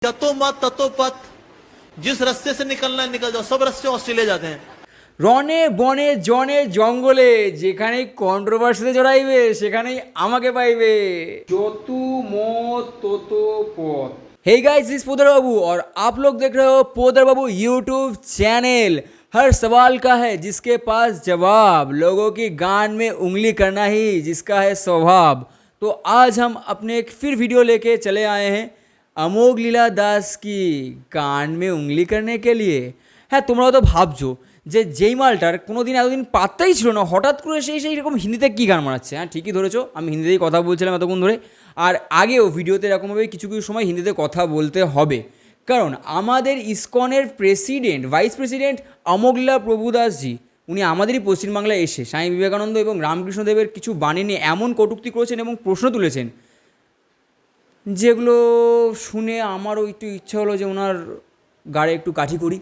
ततो मत ततो पथ, जिस रास्ते से निकलना है निकल जाओ, सब रास्ते ऑस्ट्रेलिया जाते हैं। রনে বনে জনে জঙ্গলে যেখানেই কন্ট্রোভার্সিতে জড়াইবে সেখানেই আমাকে পাইবে। যতু মত তত পথ। हे गाइस, दिस पोदर बाबू और आप लोग देख रहे हो पोदर बाबू यूट्यूब चैनल। हर सवाल का है जिसके पास जवाब, लोगों की गांड में उंगली करना ही जिसका है स्वभाव। तो आज हम अपने एक फिर वीडियो लेके चले आए हैं अमोघ लीला दास की गांड में उंगली करने के लिए। হ্যাঁ, তোমরাও তো ভাবছো যে যেই মালটার কোনো দিন এতদিন পাত্তাই ছিল না, হঠাৎ করে সেই রকম হিন্দিতে কী গান মারাচ্ছে। হ্যাঁ, ঠিকই ধরেছো, আমি হিন্দিতেই কথা বলছিলাম এতক্ষণ ধরে। আর আগেও ভিডিওতে এরকমভাবে কিছু কিছু সময় হিন্দিতে কথা বলতে হবে, কারণ আমাদের ইসকনের প্রেসিডেন্ট, ভাইস প্রেসিডেন্ট অমোঘ লীলা প্রভুদাসজি, উনি আমাদেরই পশ্চিমবাংলায় এসে স্বামী বিবেকানন্দ এবং রামকৃষ্ণদেবের কিছু বাণী নিয়ে এমন কটূক্তি করেছেন এবং প্রশ্ন তুলেছেন, যেগুলো শুনে আমারও একটু ইচ্ছা হলো যে ওনার গাড়ে একটু কাঠি করি।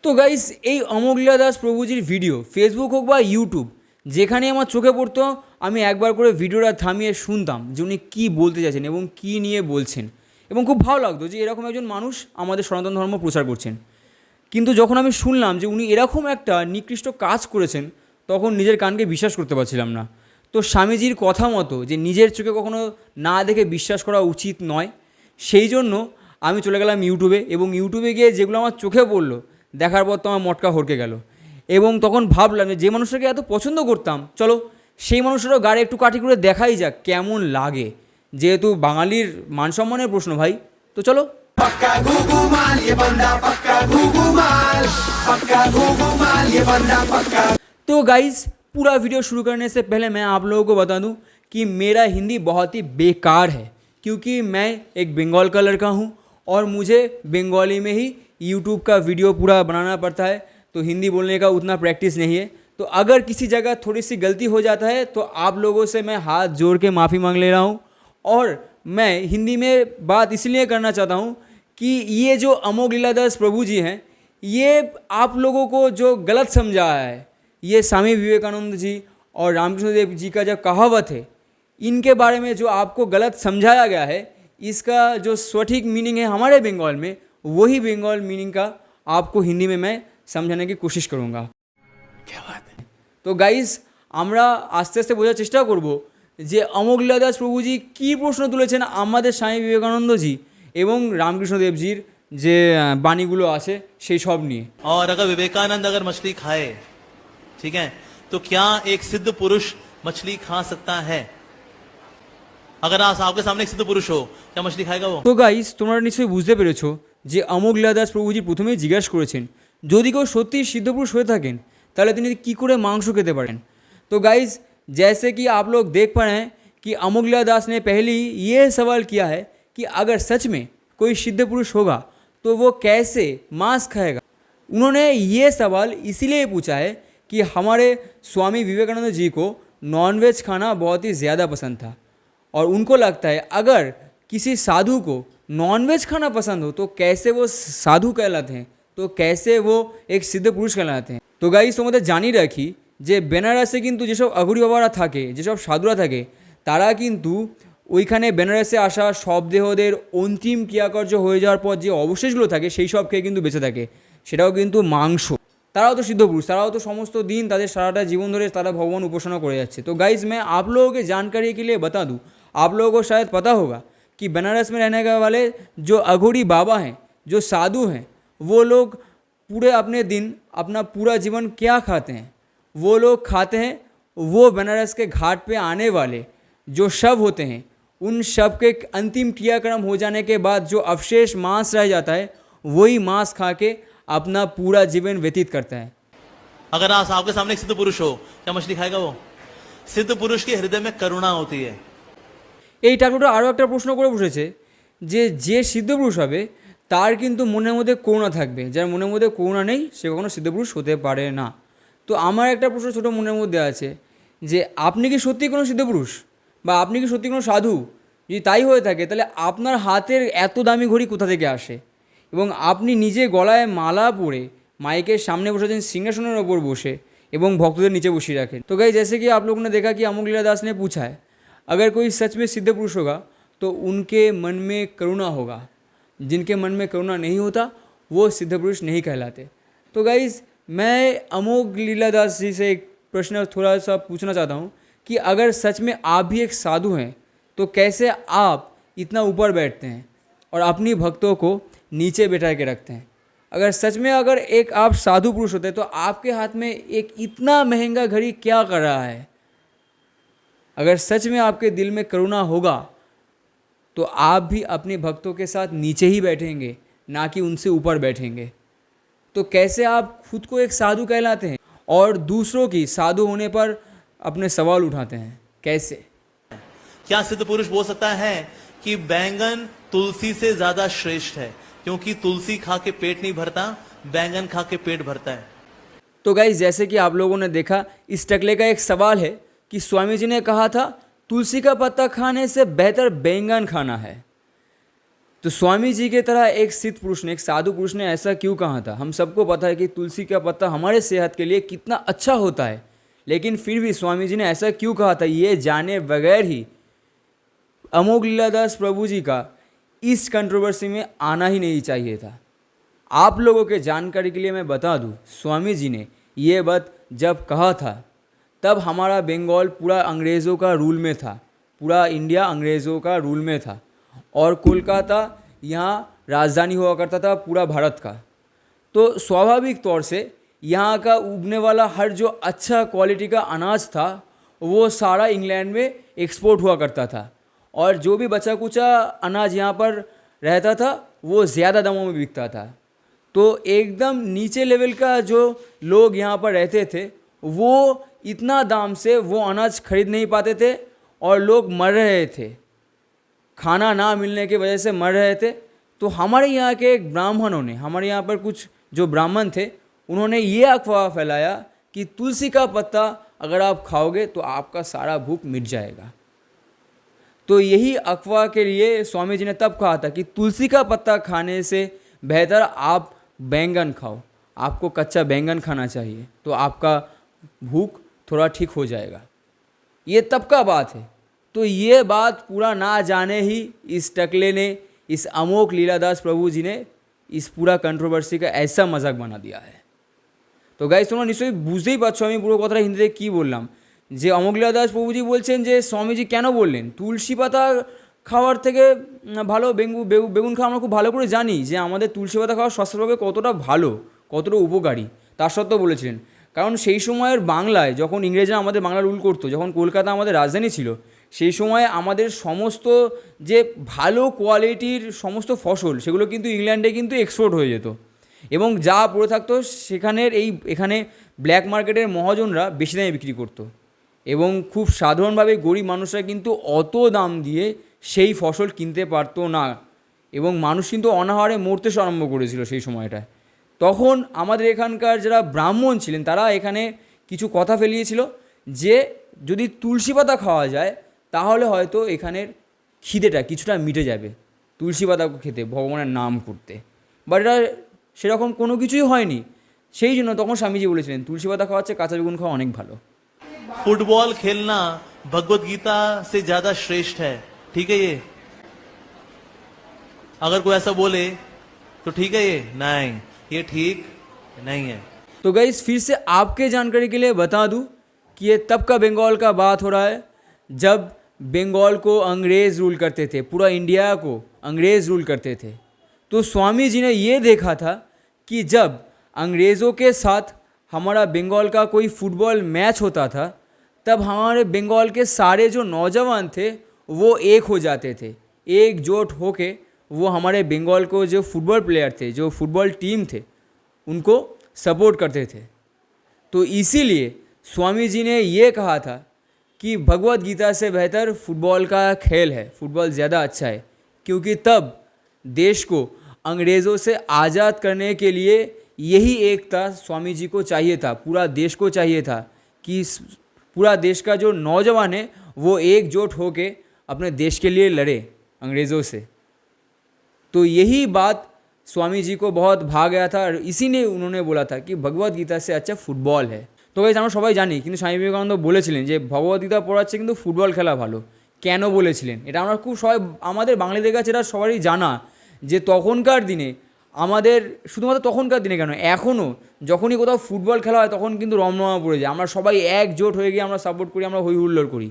তো গাইস, এই অমোঘ লীলা দাস প্রভুজির ভিডিও ফেসবুক হোক বা ইউটিউব, যেখানে আমার চোখে পড়তো আমি একবার করে ভিডিওটা থামিয়ে শুনতাম যে উনি কী বলতে চাইছেন এবং কী নিয়ে বলছেন, এবং খুব ভালো লাগতো যে এরকম একজন মানুষ আমাদের সনাতন ধর্ম প্রচার করছেন। কিন্তু যখন আমি শুনলাম যে উনি এরকম একটা নিকৃষ্ট কাজ করেছেন, তখন নিজের কানকে বিশ্বাস করতে পারছিলাম না। তো স্বামীজির কথা মতো যে নিজের চোখে কখনো না দেখে বিশ্বাস করা উচিত নয়, সেই জন্য আমি চলে গেলাম ইউটিউবে, এবং ইউটিউবে গিয়ে যেগুলো আমার চোখে পড়লো দেখার পর তো আমার মটকা হড়কে গেল। এবং তখন ভাবলাম যে মানুষটাকে এত পছন্দ করতাম, চলো সেই মানুষটারও গাড়ি একটু কাঠি করে দেখাই যাক কেমন লাগে, যেহেতু বাঙালির মান সম্মানের প্রশ্ন ভাই। তো চলো। तो गाइस, पूरा वीडियो शुरू करने से पहले मैं आप लोगों को बता दूं कि मेरा हिंदी बहुत ही बेकार है, क्योंकि मैं एक बंगाल का लड़का हूं और मुझे बंगाली में ही यूट्यूब का वीडियो पूरा बनाना पड़ता है, तो हिंदी बोलने का उतना प्रैक्टिस नहीं है। तो अगर किसी जगह थोड़ी सी गलती हो जाता है तो आप लोगों से मैं हाथ जोड़ के माफ़ी मांग ले रहा हूँ। और मैं हिंदी में बात इसलिए करना चाहता हूँ कि ये जो अमोघ लीला दास प्रभु जी हैं, ये आप लोगों को जो गलत समझा है, ये स्वामी विवेकानंद जी और रामकृष्ण देव जी का जो कहावत है, इनके बारे में जो आपको गलत समझाया गया है, इसका जो सटीक मीनिंग है हमारे बंगाल में, वही बंगाल मीनिंग का आपको हिंदी में मैं समझाने की कोशिश करूँगा। क्या बात है। तो गाइज, আমরা আস্তে আস্তে বোঝার চেষ্টা করব যে অমোঘ লীলা দাস প্রভুজি কী প্রশ্ন তুলেছেন আমাদের স্বামী বিবেকানন্দজি এবং রামকৃষ্ণদেবজির যে বাণীগুলো আছে সেই সব নিয়ে। और अगर विवेकानंद अगर मछली खाए, ठीक है, तो क्या एक सिद्ध पुरुष मछली खा सकता है? अगर आपके सामने एक सिद्ध पुरुष हो, क्या मछली खाएगा वो? তো গাইজ, তোমরা নিশ্চয়ই বুঝতে পেরেছো যে অমোঘ লীলা দাস প্রভুজি প্রথমেই জিজ্ঞাসা করেছেন যদি কেউ সত্যি সিদ্ধপুরুষ হয়ে থাকেন তাহলে তিনি কী করে মাংস খেতে পারেন। तो गाइज, जैसे कि आप लोग देख पा रहे हैं कि अमोघ लीला दास ने पहले ये सवाल किया है कि अगर सच में कोई सिद्ध पुरुष होगा तो वो कैसे मांस खाएगा। उन्होंने ये सवाल इसीलिए पूछा है कि हमारे स्वामी विवेकानंद जी को नॉनवेज खाना बहुत ही ज़्यादा पसंद था, और उनको लगता है अगर किसी साधु को नॉनवेज खाना पसंद हो तो कैसे वो साधु कहलाते हैं, तो कैसे वो एक सिद्ध पुरुष कहलाते हैं। तो गाइस, তোমাদের জানি রাখি যে বেনারসে কিন্তু যেসব আগুরি বাবারা থাকে, যেসব সাধুরা থাকে, তারা কিন্তু ওইখানে বেনারসে আসা সব দেহদের অন্তিম ক্রিয়াকার্য হয়ে যাওয়ার পর যে অবশেষগুলো থাকে সেই সব খেয়ে কিন্তু বেঁচে থাকে, সেটাও কিন্তু মাংস। তারাও তো সিদ্ধ পুरुष, তারাও तो समस्त दिन তাদের সারাটা জীবন ধরে তারা ভগবাन उपासना করে যাচ্ছে। तो गाइस, मैं आप लोगों के जानकारी के लिए बता दूं, आप लोगों को शायद पता होगा कि बनारस में रहने वाले जो अघोरी बाबा हैं, जो साधु हैं, वो लोग पूरे अपने दिन अपना पूरा जीवन क्या खाते हैं, वो लोग खाते हैं वो बनारस के घाट पे आने वाले जो शव होते हैं, उन शव के अंतिम क्रियाक्रम हो जाने के बाद जो अवशेष मांस रह जाता है, वही मांस खा के अपना पूरा जीवन व्यतीत करता है। अगर आपके सामने एक सिद्ध पुरुष हो, क्या मछली खाएगा वो? सिद्ध पुरुष के हृदय में करुणा होती है। এই ঠাকুরটা আরও একটা প্রশ্ন করে বসেছে যে যে সিদ্ধপুরুষ হবে তার কিন্তু মনের মধ্যে করুণা থাকবে, যার মনের মধ্যে করুণা নেই সে কখনো সিদ্ধপুরুষ হতে পারে না। তো আমার একটা প্রশ্ন ছোটো মনের মধ্যে আছে যে আপনি কি সত্যি কোনো সিদ্ধপুরুষ, বা আপনি কি সত্যি কোনো সাধু? যদি তাই হয়ে থাকে তাহলে আপনার হাতের এত দামি ঘড়ি কোথা থেকে আসে, এবং আপনি নিজে গলায় মালা পরে माइकेर सामने बसे आছেন सिंहासনের ওপর বসে এবং ভক্তদের नीचे বসিয়ে রাখেন। तो गाइस, जैसे कि आप लोगों ने देखा कि अमोघ लीला दास ने पूछा है अगर कोई सच में सिद्ध पुरुष होगा तो उनके मन में करुणा होगा। जिनके मन में करुणा नहीं होता वो सिद्ध पुरुष नहीं कहलाते। तो गाइज़ मैं अमोघ लीलादास जी से एक प्रश्न थोड़ा सा पूछना चाहता हूँ कि अगर सच में आप भी एक साधु हैं तो कैसे आप इतना ऊपर बैठते हैं और अपनी भक्तों को नीचे बैठा के रखते हैं। अगर सच में अगर एक आप साधु पुरुष होते तो आपके हाथ में एक इतना महंगा घड़ी क्या कर रहा है। अगर सच में आपके दिल में करुणा होगा तो आप भी अपने भक्तों के साथ नीचे ही बैठेंगे, ना कि उनसे ऊपर बैठेंगे। तो कैसे आप खुद को एक साधु कहलाते हैं और दूसरों की साधु होने पर अपने सवाल उठाते हैं, कैसे? क्या सिद्ध पुरुष बोल सकता है कि बैंगन तुलसी से ज्यादा श्रेष्ठ है, क्योंकि तुलसी खा के पेट नहीं भरता, बैंगन खा के पेट भरता है? तो गाइस जैसे कि आप लोगों ने देखा, इस टकले का एक सवाल है कि स्वामी जी ने कहा था तुलसी का पत्ता खाने से बेहतर बैंगन खाना है। तो स्वामी जी के तरह एक सिद्ध पुरुष ने, एक साधु पुरुष ने ऐसा क्यों कहा था? हम सबको पता है कि तुलसी का पत्ता हमारे सेहत के लिए कितना अच्छा होता है, लेकिन फिर भी स्वामी जी ने ऐसा क्यों कहा था, ये जाने बगैर ही अमोघ लीलादास प्रभु जी का इस कंट्रोवर्सी में आना ही नहीं चाहिए था। आप लोगों के जानकारी के लिए मैं बता दूं, स्वामी जी ने ये बात जब कहा था तब हमारा बंगाल पूरा अंग्रेज़ों का रूल में था, पूरा इंडिया अंग्रेज़ों का रूल में था और कोलकाता यहाँ राजधानी हुआ करता था पूरा भारत का। तो स्वाभाविक तौर से यहाँ का उगने वाला हर जो अच्छा क्वालिटी का अनाज था वो सारा इंग्लैंड में एक्सपोर्ट हुआ करता था और जो भी बचा कुचा अनाज यहाँ पर रहता था वो ज़्यादा दामों में बिकता था। तो एकदम नीचे लेवल का जो लोग यहाँ पर रहते थे वो इतना दाम से वो अनाज खरीद नहीं पाते थे और लोग मर रहे थे, खाना ना मिलने की वजह से मर रहे थे। तो हमारे यहाँ के एक ब्राह्मणों ने, हमारे यहाँ पर कुछ जो ब्राह्मण थे, उन्होंने ये अफवाह फैलाया कि तुलसी का पत्ता अगर आप खाओगे तो आपका सारा भूख मिट जाएगा। तो यही अफवाह के लिए स्वामी जी ने तब कहा था कि तुलसी का पत्ता खाने से बेहतर आप बैंगन खाओ, आपको कच्चा बैंगन खाना चाहिए तो आपका भूख थोड़ा ठीक हो जाएगा। ये तब का बात है। तो ये बात पूरा ना जाने ही इस टकले ने, इस अमोघ लीलादास प्रभु जी ने इस पूरा कंट्रोवर्सी का ऐसा मजाक बना दिया है। তো গাইস তোমরা নিশ্চয়ই বুঝতেই পারছো আমি পুরো কথাটা হিন্দিতে কী বললাম, যে অমোঘ লীলাদাস প্রভুজি বলছেন যে স্বামীজি কেন বললেন তুলসী পাতা খাওয়ার থেকে ভালো বেগুন খাওয়া। আমরা খুব ভালো করে জানি যে আমাদের তুলসী পাতা খাওয়া স্বাস্থ্যের কতটা ভালো, কতটা উপকারী, তার সত্ত্বেও বলেছিলেন। কারণ সেই সময়ের বাংলায় যখন ইংরেজরা আমাদের বাংলা রুল করতো, যখন কলকাতা আমাদের রাজধানী ছিল, সেই সময় আমাদের সমস্ত যে ভালো কোয়ালিটির সমস্ত ফসল সেগুলো কিন্তু ইংল্যান্ডে কিন্তু এক্সপোর্ট হয়ে যেত এবং যা পড়ে থাকতো সেখানের এখানে ব্ল্যাক মার্কেটের মহাজনরা বেশি দামে বিক্রি করতো এবং খুব সাধারণভাবে গরিব মানুষরা কিন্তু অত দাম দিয়ে সেই ফসল কিনতে পারতো না এবং মানুষ কিন্তু অনাহারে মরতে আরম্ভ করেছিল সেই সময়টায়। তখন আমাদের এখানকার যারা ব্রাহ্মণ ছিলেন তারা এখানে কিছু কথা ফেলিয়েছিল যে যদি তুলসী পাতা খাওয়া যায় তাহলে হয়তো এখানের খিদেটা কিছুটা মিটে যাবে তুলসী পাতা খেতে, ভগবানের নাম করতে। বাট এটা সেরকম কোনো কিছুই হয়নি। সেই জন্য তখন স্বামীজি বলেছিলেন তুলসী পাতা খাওয়ার চেয়ে কাঁচা বেগুন খাওয়া অনেক ভালো। फुटबॉल खेलना भगवत गीता से ज्यादा श्रेष्ठ है, ठीक है? ये अगर कोई ऐसा बोले तो ठीक है, ये ठीक नहीं है। तो गाइस फिर से आपके जानकारी के लिए बता दूं कि ये तब का बंगाल का बात हो रहा है जब बंगाल को अंग्रेज़ रूल करते थे, पूरा इंडिया को अंग्रेज़ रूल करते थे। तो स्वामी जी ने ये देखा था कि जब अंग्रेज़ों के साथ हमारा बंगाल का कोई फुटबॉल मैच होता था तब हमारे बंगाल के सारे जो नौजवान थे वो एक हो जाते थे, एकजुट होके वो हमारे बंगाल को जो फुटबॉल प्लेयर थे, जो फुटबॉल टीम थे, उनको सपोर्ट करते थे। तो इसीलिए स्वामी जी ने ये कहा था कि भगवत गीता से बेहतर फुटबॉल का खेल है, फुटबॉल ज़्यादा अच्छा है, क्योंकि तब देश को अंग्रेज़ों से आज़ाद करने के लिए यही एकता स्वामी जी को चाहिए था, पूरा देश को चाहिए था कि पूरा देश का जो नौजवान है वो एकजुट होके अपने देश के लिए लड़े अंग्रेज़ों से। तो यही बात स्वामी जी को बहुत भा गया था और इसी ने उन्होंने बोला था कि भगवत गीता से अच्छा फुटबल है। तो गाइस আমরা সবাই জানি কিন্তু স্বামী বিবেকানন্দ বলেছিলেন যে ভগবত গীতা পড়ার চেয়ে কিন্তু ফুটবল খেলা ভালো। কেন বলেছিলেন এটা আমরা খুব সবাই, আমাদের বাঙালিদের কাছে এটা সবারই জানা যে তখনকার দিনে আমাদের, শুধুমাত্র তখনকার দিনে কেন, এখনও যখনই কোথাও ফুটবল খেলা হয় তখন কিন্তু রমরমা পড়ে যায়, আমরা সবাই একজোট হয়ে গিয়ে আমরা সাপোর্ট করি, আমরা হই হুল্লোড় করি।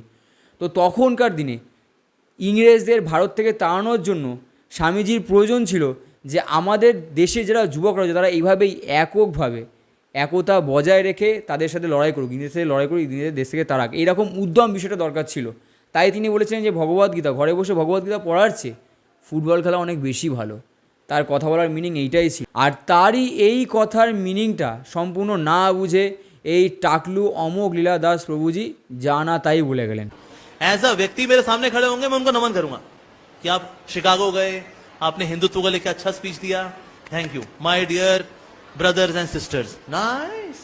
তো তখনকার দিনে ইংরেজদের ভারত থেকে তাড়ানোর জন্য স্বামীজির প্রয়োজন ছিল যে আমাদের দেশে যারা যুবকরা রয়েছে তারা এইভাবেই এককভাবে একতা বজায় রেখে তাদের সাথে লড়াই করুক, ইংরেজদের সাথে লড়াই করুক, ইংরেজদের দেশ থেকে তাড়াক, এইরকম উদ্যম বিষয়টা দরকার ছিল। তাই তিনি বলেছিলেন যে ভগবদ্গীতা, ঘরে বসে ভগবদ্গীতা পড়ার চেয়ে ফুটবল খেলা অনেক বেশি ভালো। তার কথা বলার মিনিং এইটাই ছিল। আর তারই এই কথার মিনিংটা সম্পূর্ণ না বুঝে এই টাকলু অমোঘ লীলা দাস প্রভুজি যা না তাই বলে গেলেন। एज अ व्यक्ति मेरे सामने खड़े होंगे, मैं उनको नमन करूंगा कि आप शिकागो गए, आपने हिंदुत्व को लेकर अच्छा स्पीच दिया, thank you my dear brothers and sisters, nice,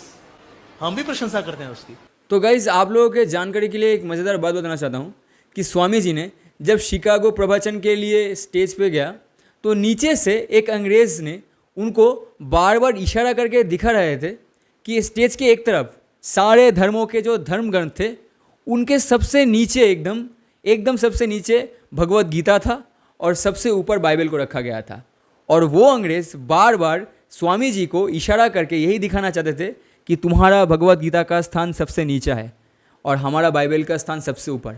हम भी प्रशंसा करते हैं उसकी। तो गाइज आप लोगों के जानकारी के लिए एक मज़ेदार बात बताना चाहता हूँ कि स्वामी जी ने जब शिकागो प्रवचन के लिए स्टेज पे गया तो नीचे से एक अंग्रेज़ ने उनको बार बार इशारा करके दिखा रहे थे कि स्टेज के एक तरफ सारे धर्मों के जो धर्म ग्रंथ थे उनके सबसे नीचे एकदम सबसे नीचे भगवत गीता था और सबसे ऊपर बाइबल को रखा गया था। और वो अंग्रेज़ बार बार स्वामी जी को इशारा करके यही दिखाना चाहते थे कि तुम्हारा भगवत गीता का स्थान सबसे नीचा है और हमारा बाइबल का स्थान सबसे ऊपर।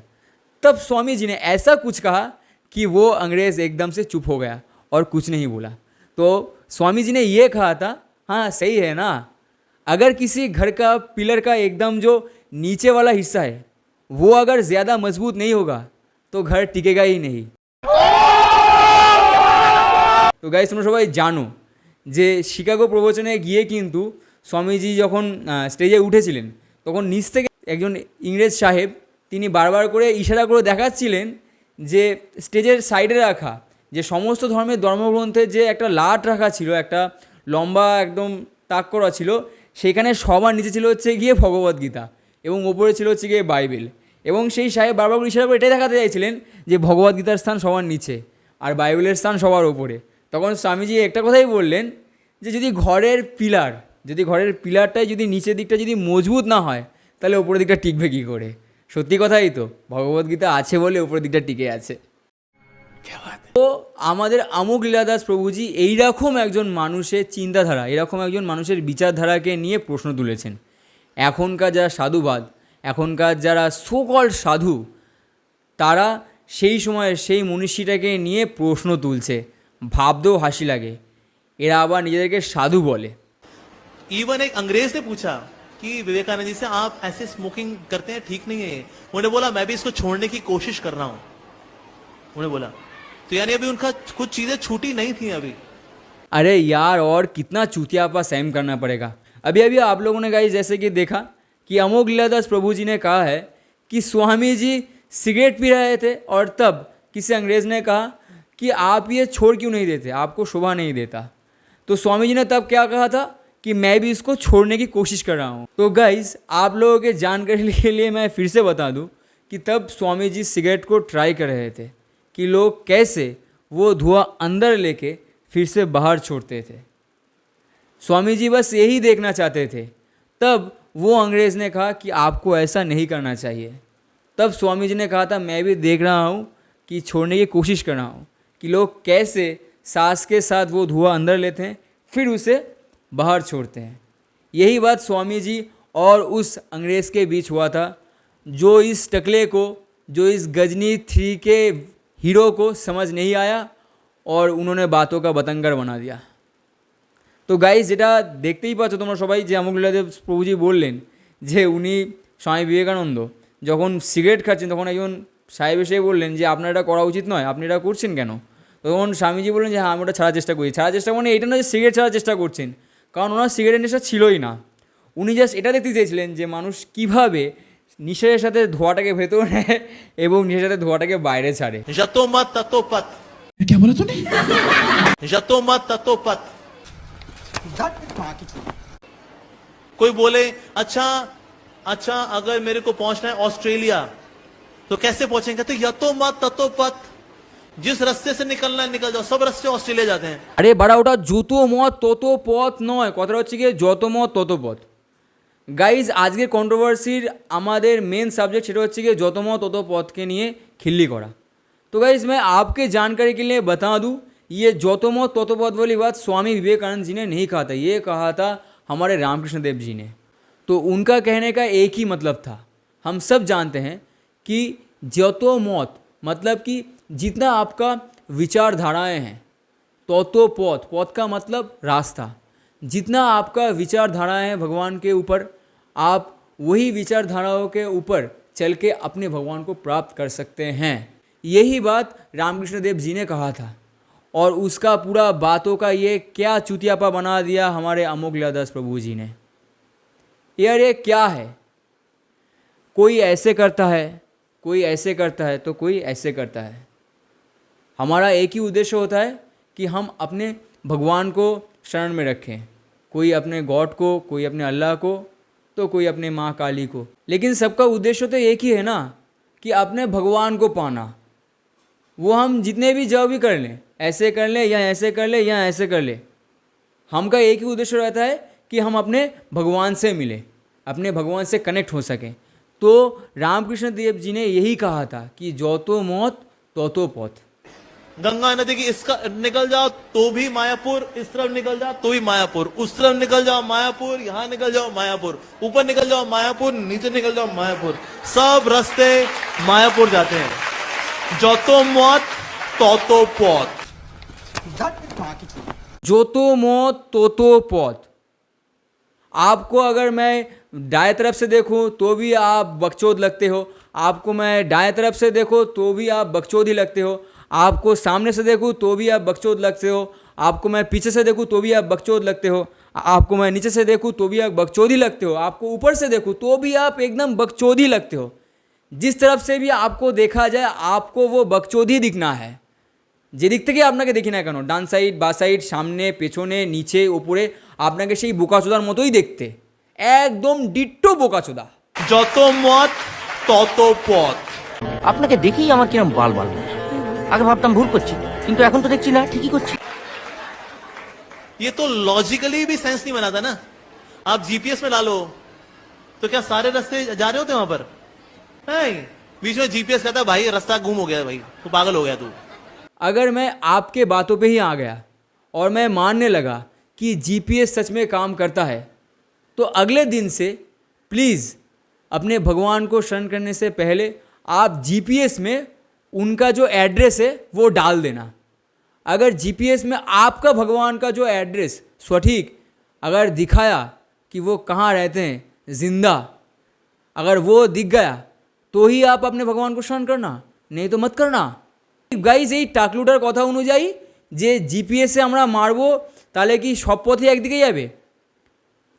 तब स्वामी जी ने ऐसा कुछ कहा कि वो अंग्रेज़ एकदम से चुप हो गया और कुछ नहीं बोला। तो स्वामी जी ने ये कहा था, हाँ सही है ना, अगर किसी घर का पिलर का एकदम जो नीचे वाला हिस्सा है वो अगर ज़्यादा मजबूत नहीं होगा तो घर टिकेगा ही नहीं। তো গাইস তোমরা সবাই জানো যে শিকাগো প্রবচনে গিয়ে কিন্তু স্বামীজি যখন স্টেজে উঠেছিলেন তখন নিচ থেকে একজন ইংরেজ সাহেব তিনি বারবার করে ইশারা করে দেখাচ্ছিলেন যে স্টেজের সাইডে রাখা যে সমস্ত ধর্মের ধর্মগ্রন্থের যে একটা লাট রাখা ছিল, একটা লম্বা একদম তাক করা ছিল, সেখানে সবার নিচে ছিল হচ্ছে গিয়ে ভগবদ্গীতা এবং ওপরে ছিল হচ্ছে গিয়ে বাইবেল। এবং সেই সাহেব বারবার করে ইশারা করে এটাই দেখাতে চাইছিলেন যে ভগবদ্গীতার স্থান সবার নিচে আর বাইবেলের স্থান সবার ওপরে। তখন স্বামীজি একটা কথাই বললেন যে যদি ঘরের পিলারটাই যদি নিচের দিকটা যদি মজবুত না হয় তাহলে ওপরের দিকটা টিকবে কী করে। সত্যি কথাই তো, ভগবদ্গীতা আছে বলে ওপরের দিকটা টিকে আছে। তো আমাদের অমোঘ লীলা দাস প্রভুজি এইরকম একজন মানুষের চিন্তাধারা, এরকম একজন মানুষের বিচারধারাকে নিয়ে প্রশ্ন তুলেছেন। এখনকার যারা সাধুবাদ, এখনকার যারা সোকল্ড সাধু, তারা সেই সময়ের সেই মনীষীটাকে নিয়ে প্রশ্ন তুলছে, ভাবতেও হাসি লাগে। এরা আবার নিজেদেরকে সাধু বলে। इवन एक अंग्रेज ने पूछा कि विवेकानंद जी से आप ऐसे स्मोकिंग करते हैं, ठीक नहीं है। उन्होंने बोला मैं भी इसको छोड़ने की कोशिश कर रहा हूं, उन्होंने बोला। तो यानी अभी उनका कुछ चीजें छूटी नहीं थी अभी। अरे यार, और कितना चूतियापा सहन करना पड़ेगा। अभी अभी आप लोगों ने गाइस जैसे कि देखा कि अमोघ लीला दास प्रभु जी ने कहा है कि स्वामी जी सिगरेट पी रहे थे और तब किसी अंग्रेज़ ने कहा कि आप ये छोड़ क्यों नहीं देते, आपको शोभा नहीं देता। तो स्वामी जी ने तब क्या कहा था कि मैं भी इसको छोड़ने की कोशिश कर रहा हूँ। तो गाइस आप लोगों के जानकारी के लिए मैं फिर से बता दूँ कि तब स्वामी जी सिगरेट को ट्राई कर रहे थे कि लोग कैसे वो धुआं अंदर लेके फिर से बाहर छोड़ते थे। स्वामी जी बस यही देखना चाहते थे। तब वो अंग्रेज़ ने कहा कि आपको ऐसा नहीं करना चाहिए। तब स्वामी जी ने कहा था मैं भी देख रहा हूँ कि छोड़ने की कोशिश कर रहा हूँ कि लोग कैसे सांस के साथ वो धुआं अंदर लेते हैं फिर उसे बाहर छोड़ते हैं। यही बात स्वामी जी और उस अंग्रेज़ के बीच हुआ था, जो इस टकले को, जो इस गजनी 3 के हीरो को समझ नहीं आया और उन्होंने बातों का बतंगर बना दिया। তো গাইজ যেটা দেখতেই পাচ্ছ তোমরা সবাই যে অমোঘ লীলা দাস প্রভুজি বললেন যে উনি স্বামী বিবেকানন্দ যখন সিগারেট খাচ্ছেন তখন একজন সাহেব এসে বললেন যে আপনার এটা করা উচিত নয়, আপনি এটা করছেন কেন? তখন স্বামীজি বললেন যে হ্যাঁ আমি ওটা ছাড়ার চেষ্টা করি। ছাড়ার চেষ্টা মানে এটা না যে সিগারেট ছাড়ার চেষ্টা করছেন, কারণ ওনার সিগারেট নেশা ছিলই না। উনি জাস্ট এটা দেখতে চেয়েছিলেন যে মানুষ কীভাবে নিঃশ্বাসের সাথে ধোঁয়াটাকে ভেতরে নেয় এবং নিঃশ্বাসের সাথে ধোঁয়াটাকে বাইরে ছাড়ে। যতোমত ততোপত। क्या बोला तूने? যতোমত ততোপত। कोई बोले अच्छा अगर मेरे को पहुंचना है ऑस्ट्रेलिया तो कैसे पहुंचेंगे? तो यतोमत ततोपत, जिस रास्ते से निकलना है निकल जाओ, सब रास्ते ऑस्ट्रेलिया जाते हैं। আরে বাড়া, ওটা যত মত তত পথ নয়, কথাটা হচ্ছে গিয়ে যত মত তত পথ। গাইজ আজকের কন্ট্রোভার্সির আমাদের মেন সাবজেক্ট সেটা হচ্ছে গিয়ে যত মত তত পথকে নিয়ে খিল্লি করা। तो गाइज मैं आपके जानकारी के लिए बता दूं ये जोतो मत तोतो पद वाली बात स्वामी विवेकानंद जी ने नहीं कहा था, ये कहा था हमारे रामकृष्ण देव जी ने। तो उनका कहने का एक ही मतलब था। हम सब जानते हैं कि जोतो मत मतलब कि जितना आपका विचारधाराएं हैं, तोतो पथ, पथ का मतलब रास्ता, जितना आपका विचारधाराएं हैं भगवान के ऊपर, आप वही विचारधाराओं के ऊपर चल के अपने भगवान को प्राप्त कर सकते हैं। यही बात रामकृष्ण देव जी ने कहा था और उसका पूरा बातों का ये क्या चुतियापा बना दिया हमारे अमोघ प्रभु जी ने। यार ये क्या है, कोई ऐसे करता है, कोई ऐसे करता है, तो कोई ऐसे करता है। हमारा एक ही उद्देश्य होता है कि हम अपने भगवान को शरण में रखें, कोई अपने गॉड को, कोई अपने अल्लाह को, तो कोई अपने माँ काली को। लेकिन सबका उद्देश्य तो एक ही है ना, कि अपने भगवान को पाना। वो हम जितने भी जॉब भी कर लें, ऐसे कर लें या ऐसे कर लें या ऐसे कर लें, हमका एक ही उद्देश्य रहता है कि हम अपने भगवान से मिलें, अपने भगवान से कनेक्ट हो सकें। तो रामकृष्ण देव जी ने यही कहा था कि जोतो मौत तोतो पथ। गंगा नदी की इसका निकल जाओ तो भी मायापुर, इस तरफ निकल जाओ तो भी मायापुर, उस तरफ निकल जाओ मायापुर, यहां निकल जाओ मायापुर, ऊपर निकल जाओ मायापुर, नीचे निकल जाओ मायापुर, सब रास्ते मायापुर जाते हैं। जोतो मौत तोतो पथ। जोतो मौत तोतो पथ। आपको अगर मैं दाएं तरफ से देखूं तो भी आप बकचोद लगते हो, आपको मैं दाएं तरफ से देखो तो भी आप बकचोद ही लगते हो, आपको सामने से देखूं तो भी आप बकचोद लगते हो, आपको मैं पीछे से देखूं तो भी आप बकचोद लगते हो, आपको मैं नीचे से देखूं तो भी आप बकचोदी लगते हो, आपको ऊपर से देखूं तो भी आप एकदम बकचोदी लगते हो। जिस तरफ से भी आपको देखा जाए आपको वो बकचोदी दिखना है। যেদিক থেকে আপনাকে দেখি না কেন, ডান সাইড বা সাইড, সামনে পেছনে নিচে ওপরে, আপনাকে সেই বোকাচোদার মতোই দেখতে, একদম ডিট্টো বোকাচোদা। যত মত তত পথ। আপনাকে দেখেই আমার কিরম বাল বাল লাগছে। আগে ভাবতাম ভুল করছি, কিন্তু এখন তো দেখছি না ঠিকই করছি। ये तो लॉजिकली भी सेंस नहीं बनाता ना। आप जीपीएस में डालो तो क्या सारे रास्ते जा रहे होते वहां पर? नहीं, बीच में जीपीएस कहता है भाई रास्ता गुम हो गया, भाई तू पागल हो गया तू। अगर मैं आपके बातों पे ही आ गया और मैं मानने लगा कि जीपीएस सच में काम करता है, तो अगले दिन से प्लीज़ अपने भगवान को शरण करने से पहले आप जीपीएस में उनका जो एड्रेस है वो डाल देना। अगर जीपीएस में आपका भगवान का जो एड्रेस सटीक अगर दिखाया कि वो कहाँ रहते हैं जिंदा, अगर वो दिख गया तो ही आप अपने भगवान को शरण करना, नहीं तो मत करना। গাইজ এই টাকলুটার কথা অনুযায়ী যে জিপিএসে আমরা মারবো তাহলে কি সব পথে একদিকে যাবে?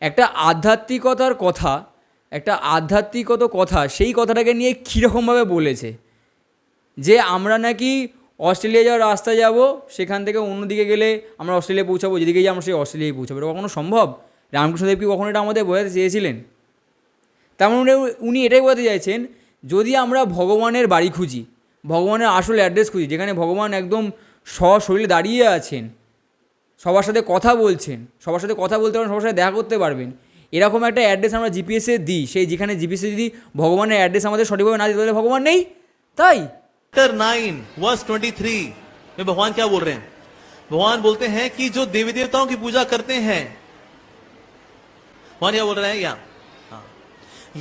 একটা আধ্যাত্মিকতার কথা, একটা আধ্যাত্মিকত কথা, সেই কথাটাকে নিয়ে কীরকমভাবে বলেছে যে আমরা নাকি অস্ট্রেলিয়া যাওয়ার রাস্তায় যাব, সেখান থেকে অন্যদিকে গেলে আমরা অস্ট্রেলিয়া পৌঁছাবো, যেদিকে যাই আমরা সেই অস্ট্রেলিয়ায় পৌঁছাবো। এটা কখনো সম্ভব? রামকৃষ্ণদেব কি কখনো এটা আমাদের বোঝাতে চেয়েছিলেন? তার মানে উনি এটাই বোঝাতে চাইছেন, যদি আমরা ভগবানের বাড়ি খুঁজি, ভগবানের আসল অ্যাড্রেস খুঁজি, যেখানে ভগবান একদম সশরীরে দাঁড়িয়ে আছেন, সবার সাথে কথা বলছেন, সবার সাথে কথা বলতে পারেন, সবার সাথে দেখা করতে পারবেন, এরকম একটা অ্যাড্রেস আমরা জিপিএসে দিই, সেই যেখানে জিপিএসে যদি ভগবানের অ্যাড্রেস আমাদের সঠিকভাবে না দিতে তাহলে ভগবান নেই। তাই 9 वर्स 23 में भगवान क्या बोल रहे हैं? भगवान बोलते हैं कि जो देवी देवताओं की पूजा करते हैं, भगवान क्या बोल रहे हैं?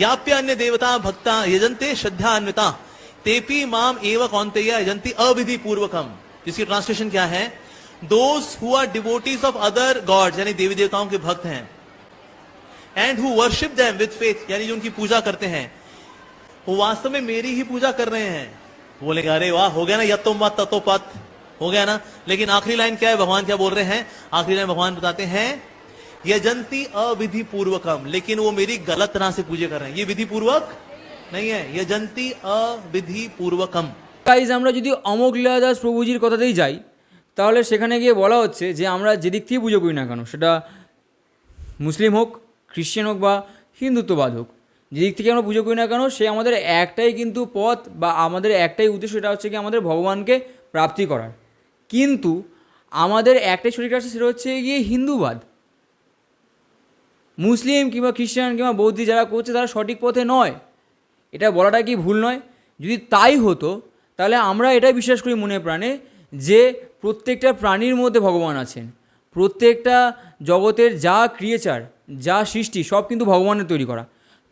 याप्य अन्य देवता भक्ता यजन्ते श्रद्धान्विता तेपी माम एव कौन्तेय यजन्ति अविधि पूर्वकम। जिसकी ट्रांसलेशन क्या है? Those who are devotees of other gods, यानी देवी देवताओं के भक्त हैं, and who worship them with faith, यानी जो उनकी पूजा करते हैं, वो वास्तव में मेरी ही पूजा कर रहे हैं। बोलेगा अरे वाह, हो गया ना, यत्तो मत ततो पथ, हो गया ना। लेकिन आखिरी लाइन क्या है? भगवान क्या बोल रहे हैं? आखिरी लाइन भगवान बताते हैं यजन्ति अविधि पूर्वकम, लेकिन वो मेरी गलत तरह से पूजा कर रहे हैं। ये विधि पूर्वक नहीं है, यजन्ति अविधि पूर्वकम। গাইজ আমরা যদি অমোঘ লীলাদাস প্রভুজির কথাতেই যাই, তাহলে সেখানে গিয়ে বলা হচ্ছে যে আমরা যেদিক থেকে পুজো করি না কেন, সেটা মুসলিম হোক, খ্রিশ্চান হোক বা হিন্দুত্ববাদ হোক, যেদিক থেকে আমরা পুজো করি না কেন, সে আমাদের একটাই কিন্তু পথ বা আমাদের একটাই উদ্দেশ্য, সেটা হচ্ছে কি আমাদের ভগবানকে প্রাপ্তি করার। কিন্তু আমাদের একটাই সঠিক রাস্তা, সেটা হচ্ছে গিয়ে হিন্দুবাদ। মুসলিম কিংবা খ্রিশ্চান কিংবা বৌদ্ধ যারা করছে তারা সঠিক পথে নয়, এটা বলাটা কি ভুল নয়? যদি তাই হতো তাহলে আমরা এটাই বিশ্বাস করি মনে প্রাণে যে প্রত্যেকটা প্রাণীর মধ্যে ভগবান আছেন, প্রত্যেকটা জগতের যা ক্রিয়েচার, যা সৃষ্টি সব কিন্তু ভগবানের তৈরি করা।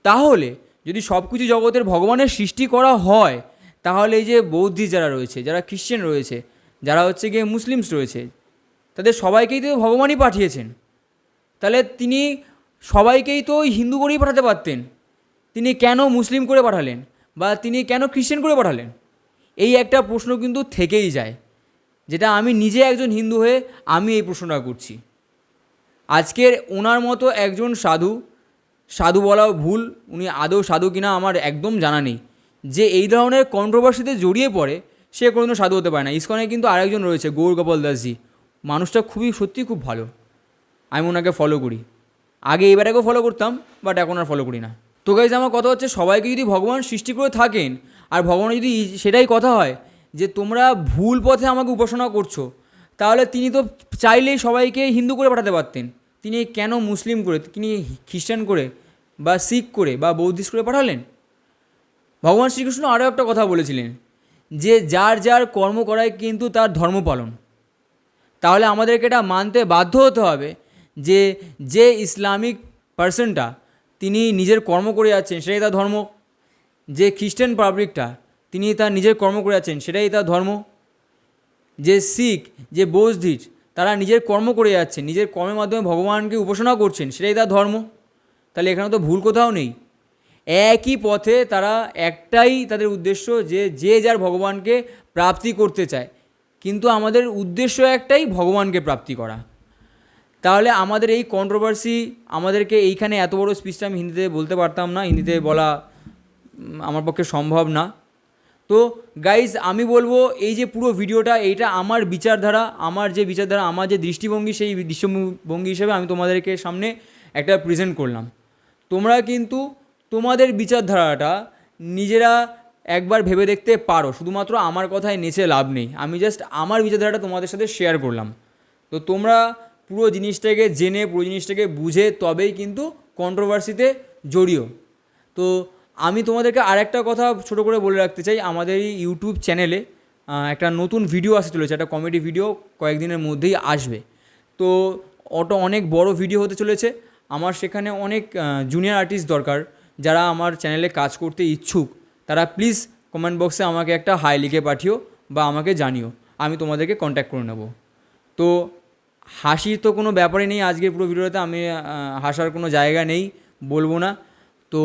তাহলে যদি সব কিছু জগতের ভগবানের সৃষ্টি করা হয়, তাহলে এই যে বৌদ্ধিস্ট যারা রয়েছে, যারা খ্রিশ্চান রয়েছে, যারা হচ্ছে গিয়ে মুসলিমস রয়েছে, তাদের সবাইকেই তো ভগবানই পাঠিয়েছেন। তাহলে তিনি সবাইকেই তো ওই হিন্দু করেই পাঠাতে পারতেন, তিনি কেন মুসলিম করে পাঠালেন বা তিনি কেন খ্রিশ্চান করে পাঠালেন? এই একটা প্রশ্ন কিন্তু থেকেই যায়, যেটা আমি নিজে একজন হিন্দু হয়ে আমি এই প্রশ্নটা করছি। আজকের ওনার মতো একজন সাধু, সাধু বলাও ভুল, উনি আদৌ সাধু কিনা আমার একদম জানা নেই, যে এই ধরনের কন্ট্রোভার্সিতে জড়িয়ে পড়ে সে কোনোদিনও সাধু হতে পারে না। ইসকনে কিন্তু আরেকজন রয়েছে, গৌর গোপাল দাসজি, মানুষটা খুবই সত্যি খুব ভালো, আমি ওনাকে ফলো করি। আগে এবার আগেও ফলো করতাম, বাট এখন আর ফলো করি না। তো গাইজ আমার কথা হচ্ছে, সবাইকে যদি ভগবান সৃষ্টি করে থাকেন, আর ভগবানের যদি সেটাই কথা হয় যে তোমরা ভুল পথে আমাকে উপাসনা করছো, তাহলে তিনি তো চাইলেই সবাইকে হিন্দু করে পাঠাতে পারতেন। তিনি কেন মুসলিম করে, তিনি খ্রিস্টান করে বা শিখ করে বা বৌদ্ধিস্ট করে পাঠালেন? ভগবান শ্রীকৃষ্ণ আরও একটা কথা বলেছিলেন যে যার যার কর্ম করাই কিন্তু তার ধর্ম পালন। তাহলে আমাদেরকে এটা মানতে বাধ্য হতে হবে যে যে ইসলামিক পার্সনটা তিনি নিজের কর্ম করে যাচ্ছেন সেটাই তার ধর্ম, যে খ্রিস্টান পাবলিকটা তিনি তার নিজের কর্ম করে যাচ্ছেন সেটাই তার ধর্ম, যে শিখ, যে বৌদ্ধিস্ট তারা নিজের কর্ম করে যাচ্ছেন, নিজের কর্মের মাধ্যমে ভগবানকে উপাসনা করছেন, সেটাই তার ধর্ম। তাহলে এখানে তো ভুল কোথাও নেই, একই পথে তারা, একটাই তাদের উদ্দেশ্য যে যে যার ভগবানকে প্রাপ্তি করতে চায়, কিন্তু আমাদের উদ্দেশ্য একটাই, ভগবানকে প্রাপ্তি করা। তাহলে আমাদের এই কন্ট্রোভার্সি, আমাদেরকে এইখানে এত বড় স্পিচটা আমি হিন্দিতে বলতে পারতাম না, হিন্দিতে বলা আমার পক্ষে সম্ভব না। তো গাইজ আমি বলবো, এই যে পুরো ভিডিওটা, এইটা আমার বিচারধারা, আমার যে বিচারধারা, আমার যে দৃষ্টিভঙ্গি, সেই দৃষ্টিভঙ্গি হিসেবে আমি তোমাদেরকে সামনে একটা প্রেজেন্ট করলাম। তোমরা কিন্তু তোমাদের বিচারধারাটা নিজেরা একবার ভেবে দেখতে পারো, শুধুমাত্র আমার কথায় নেচে লাভ নেই। আমি জাস্ট আমার বিচারধারাটা তোমাদের সাথে শেয়ার করলাম। তো তোমরা পুরো জিনিসটাকে জেনে, পুরো জিনিসটাকে বুঝে তবেই কিন্তু কন্ট্রোভার্সিতে জড়িও। তো আমি তোমাদেরকে আরেকটা কথা ছোটো করে বলে রাখতে চাই, আমাদের এই ইউটিউব চ্যানেলে একটা নতুন ভিডিও আসতে চলেছে, একটা কমেডি ভিডিও কয়েকদিনের মধ্যেই আসবে। তো অনেক বড় ভিডিও হতে চলেছে। আমার সেখানে অনেক জুনিয়র আর্টিস্ট দরকার, যারা আমার চ্যানেলে কাজ করতে ইচ্ছুক। তারা প্লিজ কমেন্ট বক্সে আমাকে একটা হাই লিখে পাঠিও বা আমাকে জানিও, আমি তোমাদেরকে কন্ট্যাক্ট করে নেব। তো হাসির তো কোনো ব্যাপারই নেই আজকের পুরো ভিডিওতে, আমি হাসার কোনো জায়গা নেই, বলবো না। তো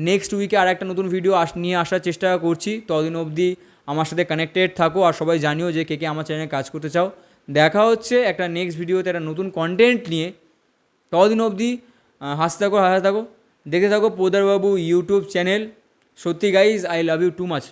নেক্সট উইকে আর একটা নতুন ভিডিও নিয়ে আসার চেষ্টা করছি। ততদিন অবধি আমার সাথে কানেক্টেড থাকো, আর সবাই জানিও যে কে কে আমার চ্যানেলে কাজ করতে চাও। দেখা হচ্ছে একটা নেক্সট ভিডিওতে একটা নতুন কন্টেন্ট নিয়ে। ততদিন অবধি হাসতে থাকো, দেখতে থাকো পোদ্দারবাবু ইউটিউব চ্যানেল। সত্যি guys, I love you too much.